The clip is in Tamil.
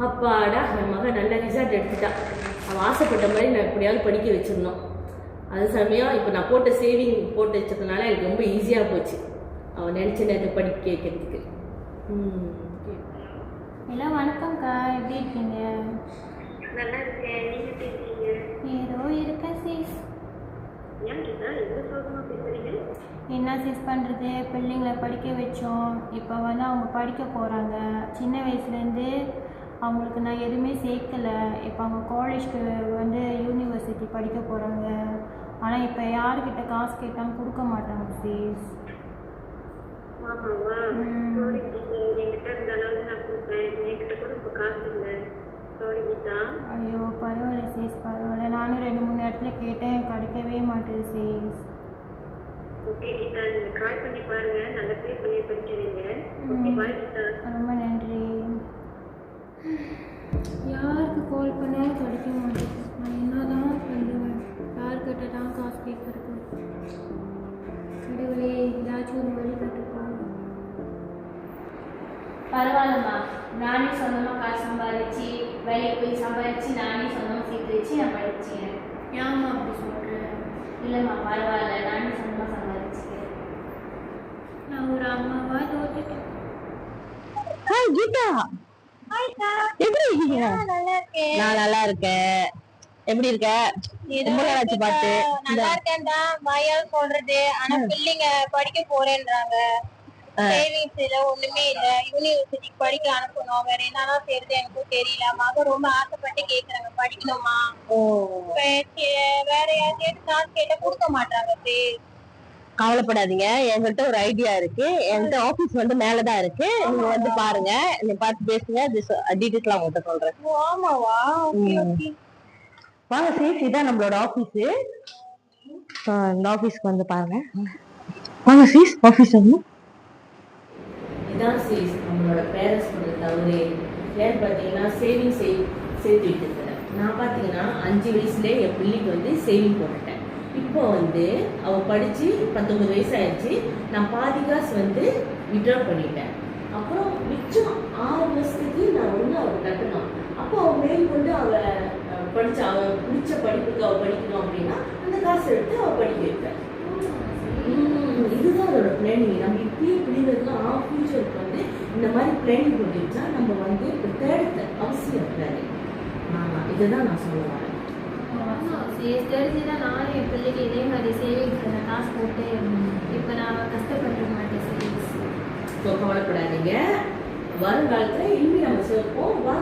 அப்பாடா என் மகன் நல்ல ரிசல்ட் எடுத்துட்டான். அவன் ஆசைப்பட்ட மாதிரி நான் எப்படியாவது படிக்க வச்சிடணும். அது சமயம் இப்போ நான் போட்ட சேவிங் போட்டு வச்சதுனால எனக்கு ரொம்ப ஈஸியாக போச்சு அவன் நினச்ச நேரத்தை படிக்க கேட்கறதுக்கு. எல்லாம் வணக்கம்க்கா, எப்படி இருக்கீங்க? நல்லா இருக்கேன். நீங்க எப்படி இருக்கீங்க? ஏதோ இருக்கேன் சீஸ். ஏன் கீதா எவ்வளோ சோகமாக பேசுறீங்க? என்ன சீஸ் பண்ணுறது, பிள்ளைங்களை படிக்க வச்சோம். இப்போ வந்து அவங்க படிக்க போகிறாங்க. சின்ன வயசுலேருந்து அவங்களுக்கு நான் எதுவுமே சேர்க்கலை. இப்போ அவங்க காலேஜ்க்கு வந்து யூனிவர்சிட்டி படிக்க போகிறாங்க. ஆனால் இப்போ யாருக்கிட்ட காசு கேட்டாலும் கொடுக்க மாட்டாங்க சீஸ். ஆமாவா? சாரி கீதா, என்கிட்ட இருந்த அளவுக்கு நான் கொடுப்பேன். என்கிட்ட கூட இப்போ காசு இல்லை. சாரி கீதா. ஐயோ பரவாயில்ல சீஸ், பரவாயில்ல. நானும் 2-3 இடத்துல கேட்டேன், கிடைக்கவே மாட்டேது சீஸ். ஓகே கீதா, நீங்க கால் பண்ணி பாருங்க. நல்ல பேர் பண்ணி படிக்கிறீங்க. Okay bye Geetha. ரொம்ப நன்றி. யாருக்கு கால் பண்ணாலும் கிடைக்க மாட்டேங்குது. நான் என்ன தான் பண்ணுவேன்? யார்கிட்ட தான் காசு கேட்குறது? கடவுளே, ஏதாச்சும் ஒரு வழி கட்டுப்பாங்க. பரவாயில்லம்மா, நானே சொந்தமாக காசு சம்பாதிச்சு வேலைக்கு போய் சம்பாதிச்சு நானே சொந்தமாக சேர்த்து வச்சு நான் படிச்சேன். ஏம்மா அப்படி சொல்கிறேன்? இல்லைம்மா பரவாயில்ல, நானே சொந்தமாக சம்பாதிச்சுக்கிறேன். நான் ஒரு அம்மாவா தோத்துட்டேன். ஹாய் கீதா, எப்படி இருக்கீங்க? நல்லா இருக்கேன். நான் நல்லா இருக்கேன். எப்படி இருக்க? ரொம்ப நாளாச்சு பாத்து. நல்லா இருக்கேன்டா, வாயால் சொல்றது. ஆனா பிள்ளைங்க படிக்க போறேன்றாங்க. சேவிங்ஸ் இல்ல, ஒண்ணுமே இல்ல. யூனிவர்சிட்டிக்கு படிக்க அனுப்பணும். வேற என்னதான் செய்யறது எனக்கும் தெரியல. மகன் ரொம்ப ஆசைப்பட்டு கேக்குறாங்க, படிக்கணுமா. வேற யார்கிட்ட காசு கேட்டா கொடுக்க மாட்டாங்க. கவலைப்படாதீங்க, என்கிட்ட ஒரு ஐடியா இருக்கு. என்கிட்ட ஆபீஸ் வந்து மேலதான் இருக்கு. நீங்க வந்து பாருங்க, நீங்க பார்த்து பேசுங்க. டீடைல்ஸ் எல்லாம் உங்கள்கிட்ட சொல்றேன். ஆமாவா? வாங்க சீஸ், இதான் நம்மளோட ஆபீஸ். இந்த ஆபீஸ்க்கு வந்து பாருங்க. வாங்க சீஸ், ஆபீஸ் வந்து இதான் சீஸ் நம்மளோட பேரண்ட்ஸ் பண்ணுற தவறு. ஏன்னு பார்த்தீங்கன்னா சேவிங் சேர்த்து விட்டுருக்கிறேன். நான் பார்த்தீங்கன்னா 5 வயசுலேயே என் பிள்ளைக்கு வந்து சேவிங் போட்டுட்டேன். இப்போ வந்து அவள் படித்து 19 வயசு ஆயிடுச்சு. நான் பாதி காசு வந்து விட்ரா பண்ணிட்டேன். அப்புறம் மிச்சம் 6 வருஷத்துக்கு நான் வந்து அவள் கட்டணும். அப்போ அவள் மேல் கொண்டு அவள் படித்த அவள் பிடிச்ச படிப்புக்கு அவள் படிக்கணும் அப்படின்னா அந்த காசு எடுத்து அவள் படிக்க வைப்பேன். இதுதான் அதோட பிளானிங். நம்ம இப்பயே பிள்ளைங்களுக்குலாம் ஃபியூச்சருக்கு வந்து இந்த மாதிரி பிளானிங் போட்டு வச்சா நம்ம வந்து தேடுத்த அவசியம் இருக்காது. இதுதான் நான் சொல்ல வரேன். தெரிஞ்சுதான் நானும் என் பிள்ளைக்கு இதே மாதிரி சேவிங்ஸ் காசு போட்டு இப்போ நான் கஷ்டப்பட்டு மாட்டேன். சேவிங்ஸ் கவலைப்படாதீங்க, வருங்காலத்தில் இனிமே நம்ம சேர்ப்போம்.